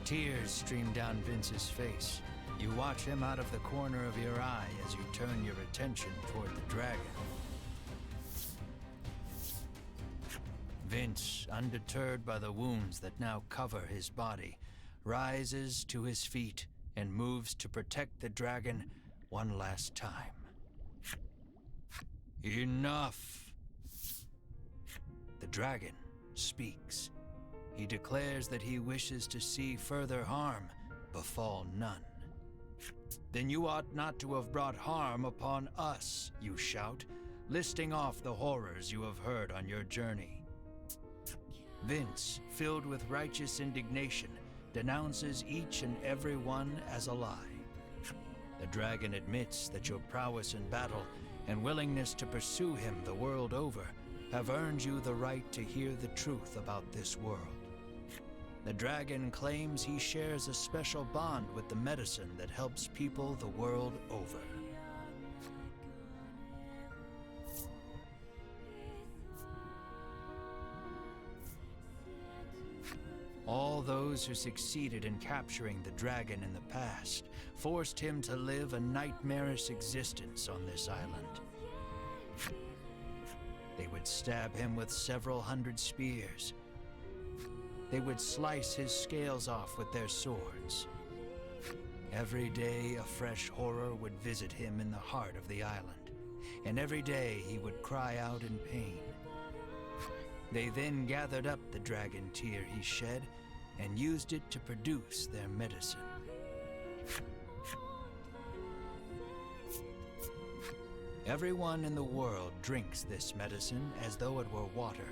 Tears stream down Vince's face. You watch him out of the corner of your eye as you turn your attention toward the dragon. Vince, undeterred by the wounds that now cover his body, rises to his feet and moves to protect the dragon one last time. Enough! The dragon speaks. He declares that he wishes to see further harm befall none. Then you ought not to have brought harm upon us, you shout, listing off the horrors you have heard on your journey. Vince, filled with righteous indignation, denounces each and every one as a lie. The dragon admits that your prowess in battle and willingness to pursue him the world over have earned you the right to hear the truth about this world. The dragon claims he shares a special bond with the medicine that helps people the world over. All those who succeeded in capturing the dragon in the past forced him to live a nightmarish existence on this island. They would stab him with several hundred spears. They would slice his scales off with their swords. Every day a fresh horror would visit him in the heart of the island, and every day he would cry out in pain. They then gathered up the dragon tear he shed and used it to produce their medicine. Everyone in the world drinks this medicine as though it were water.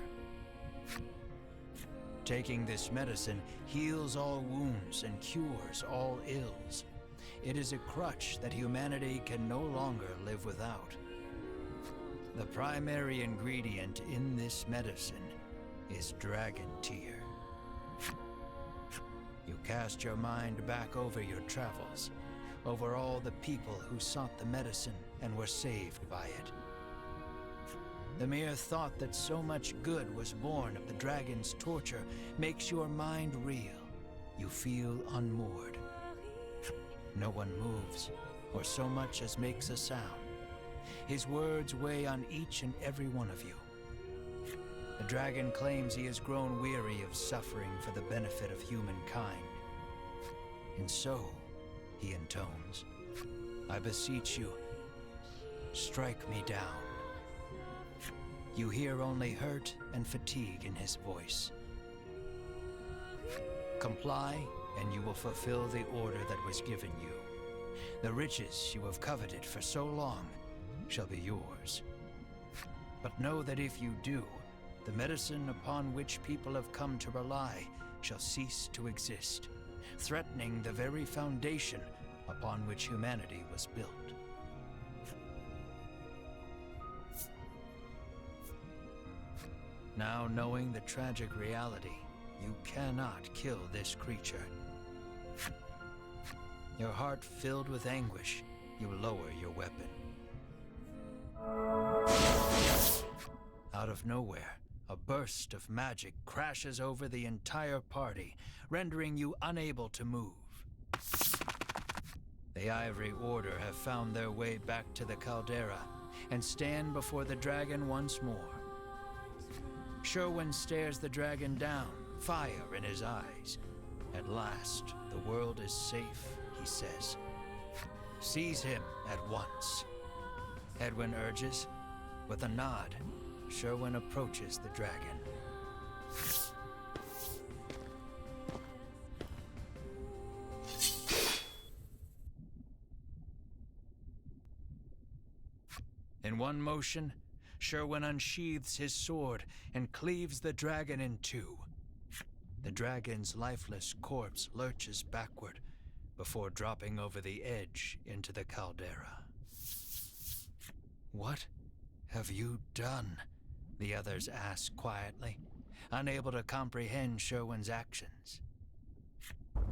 Taking this medicine heals all wounds and cures all ills. It is a crutch that humanity can no longer live without. The primary ingredient in this medicine is dragon tear. You cast your mind back over your travels, over all the people who sought the medicine and were saved by it. The mere thought that so much good was born of the dragon's torture makes your mind reel. You feel unmoored. No one moves, or so much as makes a sound. His words weigh on each and every one of you. The dragon claims he has grown weary of suffering for the benefit of humankind. And so, he intones, I beseech you, strike me down. You hear only hurt and fatigue in his voice. Comply, and you will fulfill the order that was given you. The riches you have coveted for so long shall be yours. But know that if you do, the medicine upon which people have come to rely shall cease to exist, threatening the very foundation upon which humanity was built. Now, knowing the tragic reality, you cannot kill this creature. Your heart filled with anguish, you lower your weapon. Out of nowhere, a burst of magic crashes over the entire party, rendering you unable to move. The Ivory Order have found their way back to the caldera and stand before the dragon once more. Sherwin stares the dragon down, fire in his eyes. At last, the world is safe, he says. Seize him at once. Edwin urges. With a nod, Sherwin approaches the dragon. In one motion, Sherwin unsheathes his sword and cleaves the dragon in two. The dragon's lifeless corpse lurches backward before dropping over the edge into the caldera. What have you done? The others ask quietly, unable to comprehend Sherwin's actions.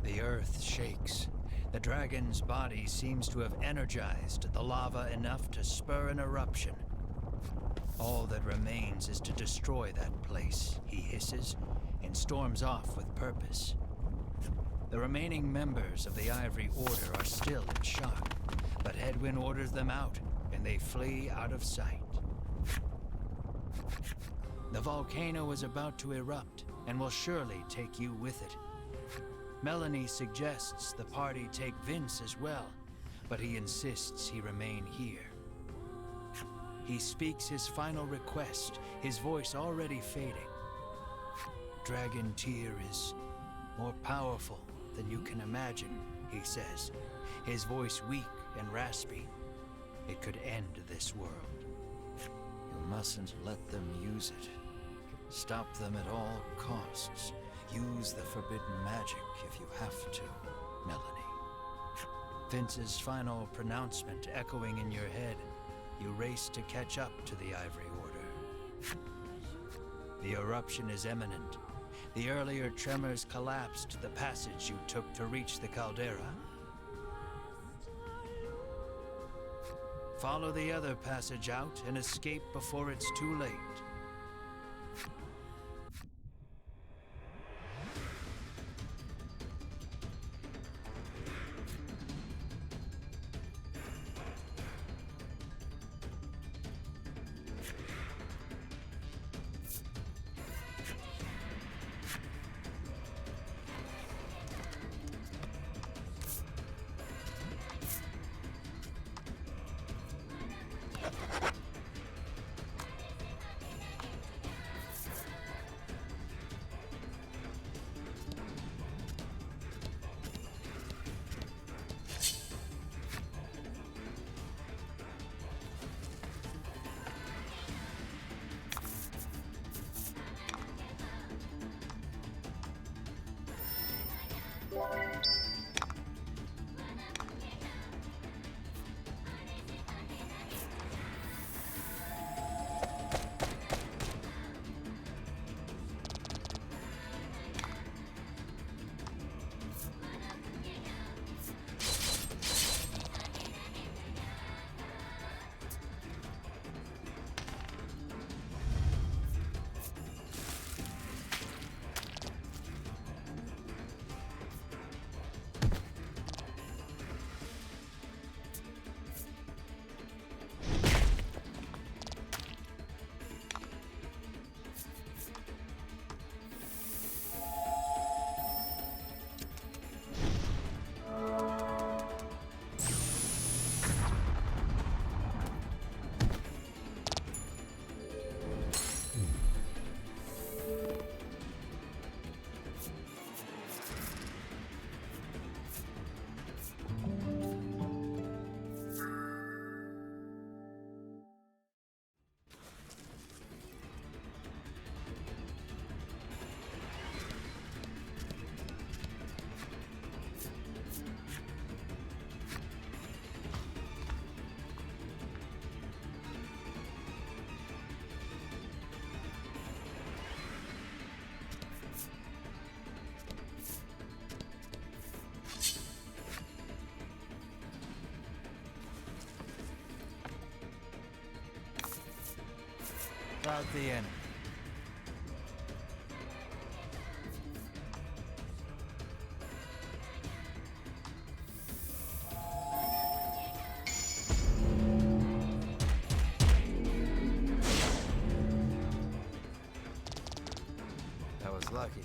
The earth shakes. The dragon's body seems to have energized the lava enough to spur an eruption. All that remains is to destroy that place, he hisses, and storms off with purpose. The remaining members of the Ivory Order are still in shock, but Hedwyn orders them out, and they flee out of sight. The volcano is about to erupt, and will surely take you with it. Melanie suggests the party take Vince as well, but he insists he remain here. He speaks his final request, his voice already fading. Dragon Tyr is more powerful than you can imagine, he says, his voice weak and raspy. It could end this world. You mustn't let them use it. Stop them at all costs. Use the forbidden magic if you have to, Melanie. Vince's final pronouncement echoing in your head. You race to catch up to the Ivory Order. The eruption is imminent. The earlier tremors collapsed the passage you took to reach the caldera. Follow the other passage out and escape before it's too late. About the enemy. That was lucky.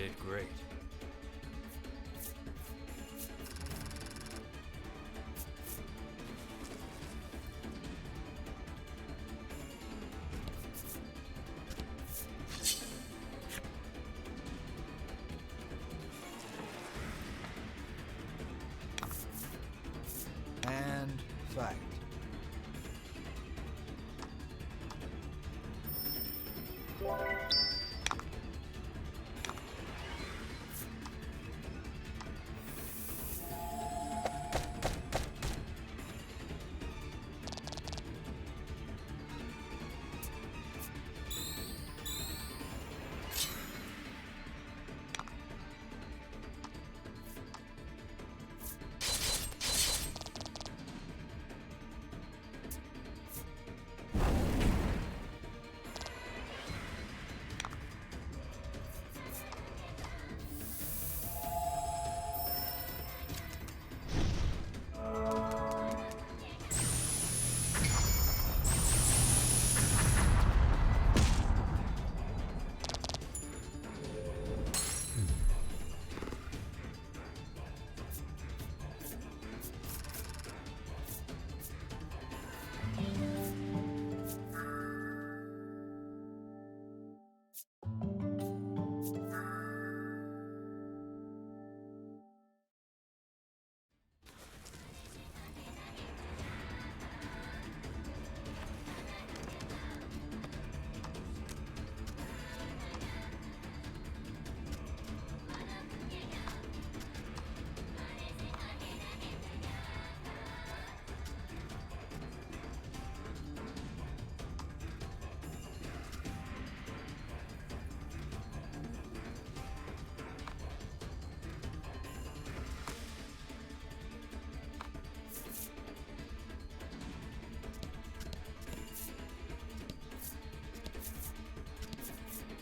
did great. And fight.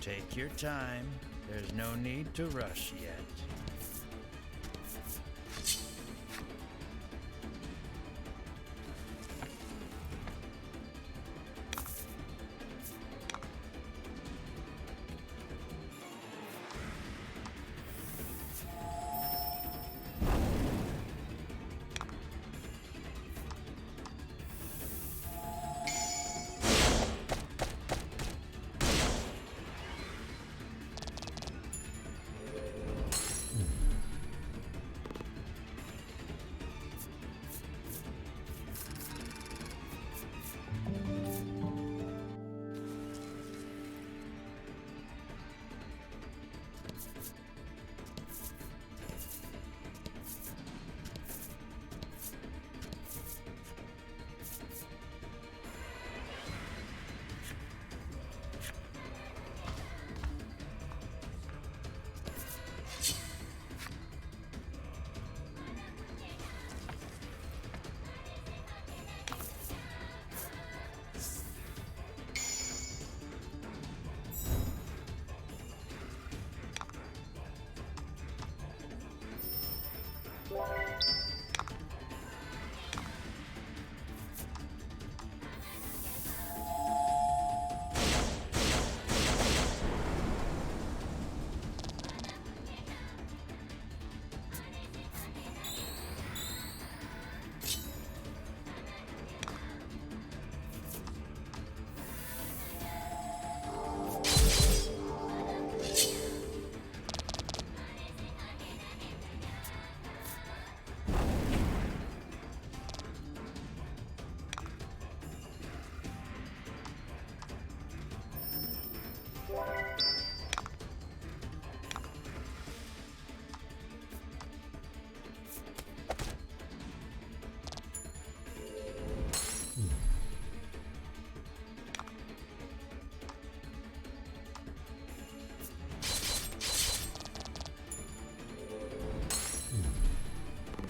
Take your time. There's no need to rush yet.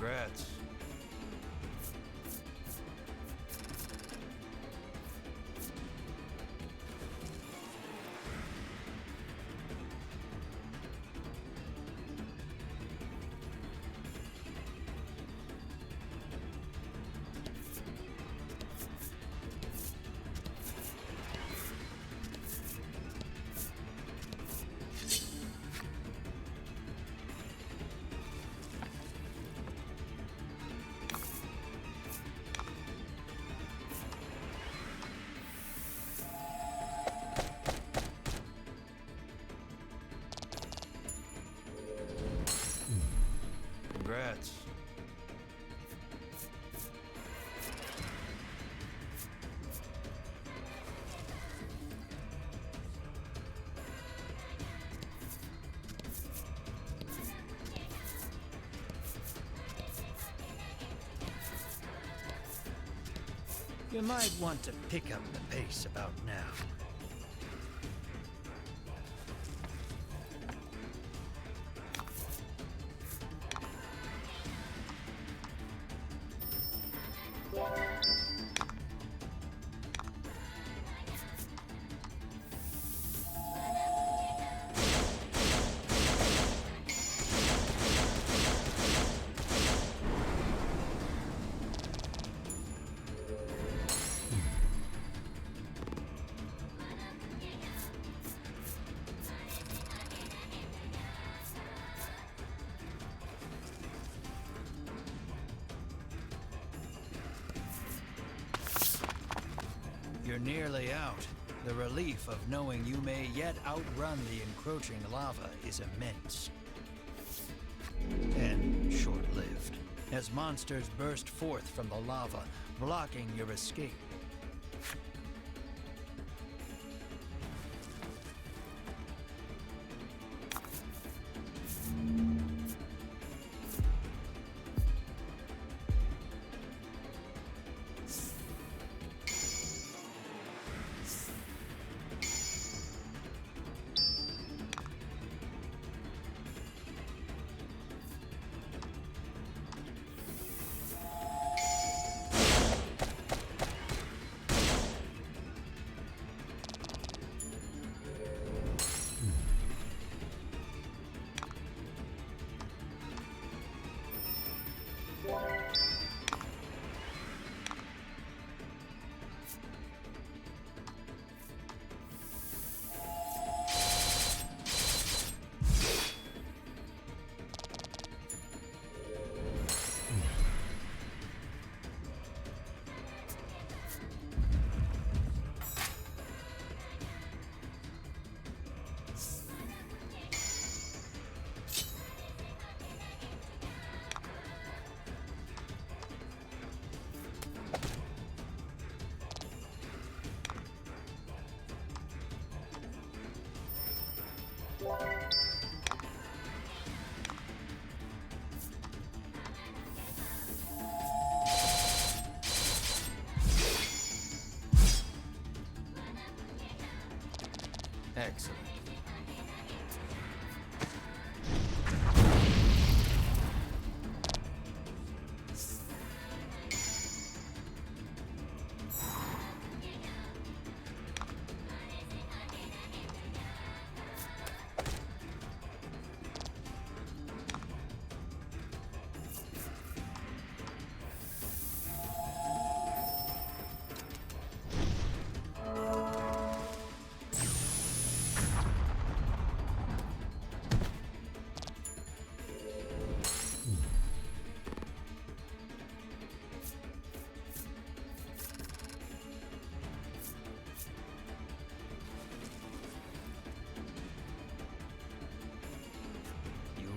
Congrats. Congrats. You might want to pick up the pace about now. You're nearly out. The relief of knowing you may yet outrun the encroaching lava is immense. And short-lived, as monsters burst forth from the lava, blocking your escape. Excellent.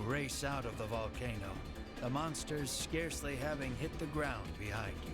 Race out of the volcano, the monsters scarcely having hit the ground behind you.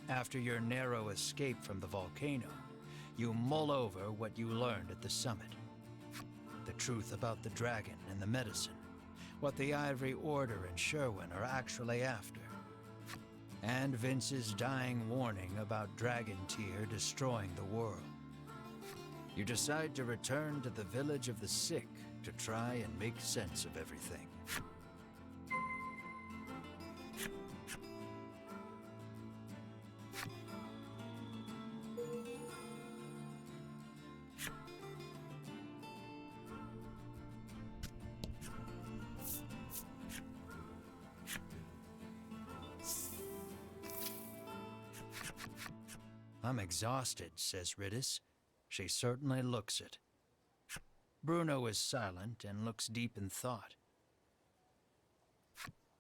After your narrow escape from the volcano, you mull over what you learned at the summit. The truth about the dragon and the medicine, what the Ivory Order and Sherwin are actually after, and Vince's dying warning about Dragon Tier destroying the world. You decide to return to the village of the sick to try and make sense of everything. I'm exhausted, says Ridis. She certainly looks it. Bruno is silent and looks deep in thought.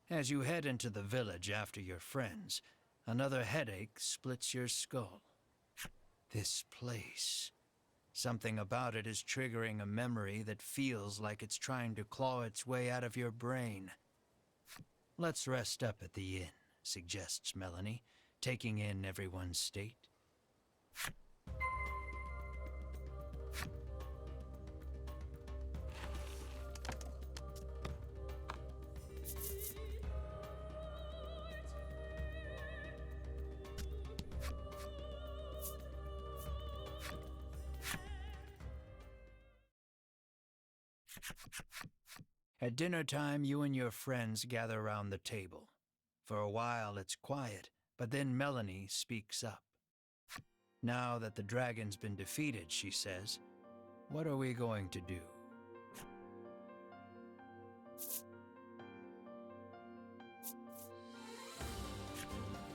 As you head into the village after your friends, another headache splits your skull. This place. Something about it is triggering a memory that feels like it's trying to claw its way out of your brain. Let's rest up at the inn, suggests Melanie, taking in everyone's state. At dinner time, you and your friends gather around the table. For a while, it's quiet, but then Melanie speaks up. Now that the dragon's been defeated, she says, what are we going to do?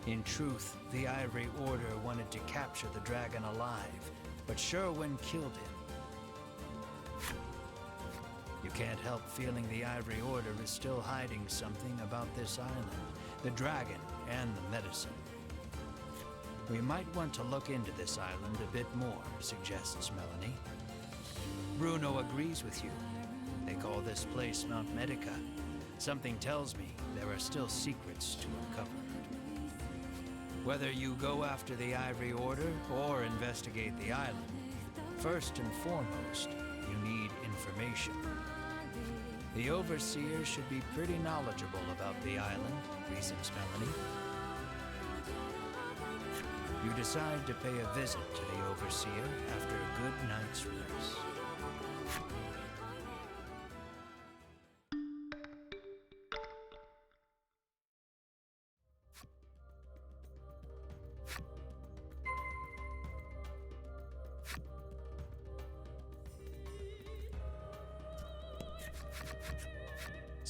In truth, the Ivory Order wanted to capture the dragon alive, but Sherwin killed him. You can't help feeling the Ivory Order is still hiding something about this island, the dragon and the medicine. We might want to look into this island a bit more, suggests Melanie. Bruno agrees with you. They call this place Mount Medica. Something tells me there are still secrets to uncover. Whether you go after the Ivory Order or investigate the island, first and foremost, you need information. The Overseer should be pretty knowledgeable about the island, reasons Melanie. You decide to pay a visit to the Overseer after a good night's rest.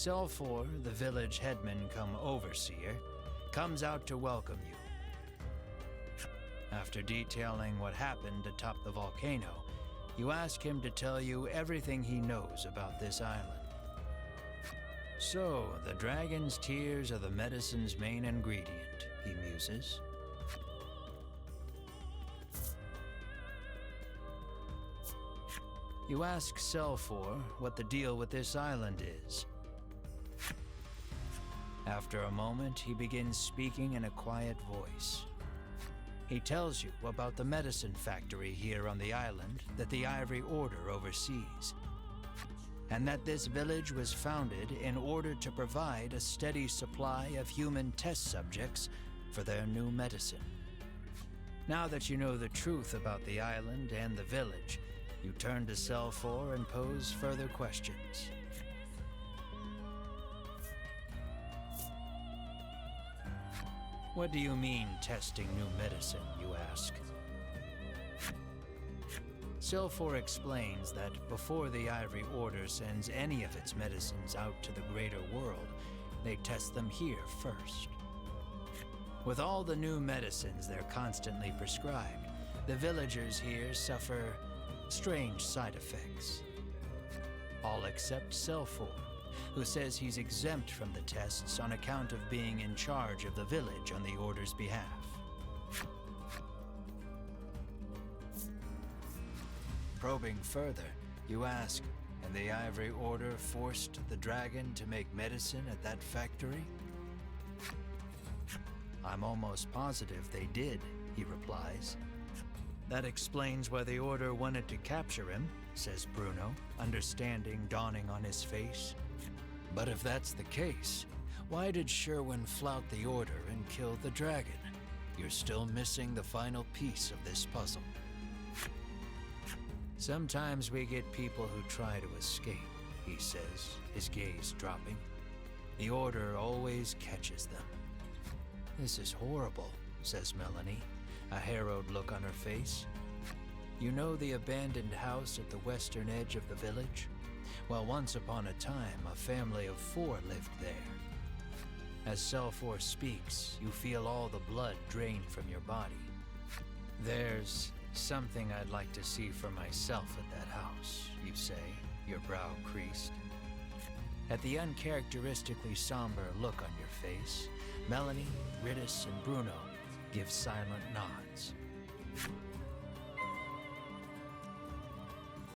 Selfor, the village headman come overseer, comes out to welcome you. After detailing what happened atop the volcano, you ask him to tell you everything he knows about this island. So, the dragon's tears are the medicine's main ingredient, he muses. You ask Selfor what the deal with this island is. After a moment, he begins speaking in a quiet voice. He tells you about the medicine factory here on the island that the Ivory Order oversees, and that this village was founded in order to provide a steady supply of human test subjects for their new medicine. Now that you know the truth about the island and the village, you turn to Selfor and pose further questions. What do you mean, testing new medicine, you ask? Selfor explains that before the Ivory Order sends any of its medicines out to the greater world, they test them here first. With all the new medicines they're constantly prescribed, the villagers here suffer strange side effects. All except Selfor, who says he's exempt from the tests on account of being in charge of the village on the Order's behalf. Probing further, you ask, and the Ivory Order forced the dragon to make medicine at that factory? I'm almost positive they did, he replies. That explains why the Order wanted to capture him, says Bruno, understanding dawning on his face. But if that's the case, why did Sherwin flout the Order and kill the dragon? You're still missing the final piece of this puzzle. Sometimes we get people who try to escape, he says, his gaze dropping. The Order always catches them. This is horrible, says Melanie, a harrowed look on her face. You know the abandoned house at the western edge of the village? Well, once upon a time, a family of 4 lived there. As Selfor speaks, you feel all the blood drain from your body. There's something I'd like to see for myself at that house, you say, your brow creased. At the uncharacteristically somber look on your face, Melanie, Rittis, and Bruno give silent nods.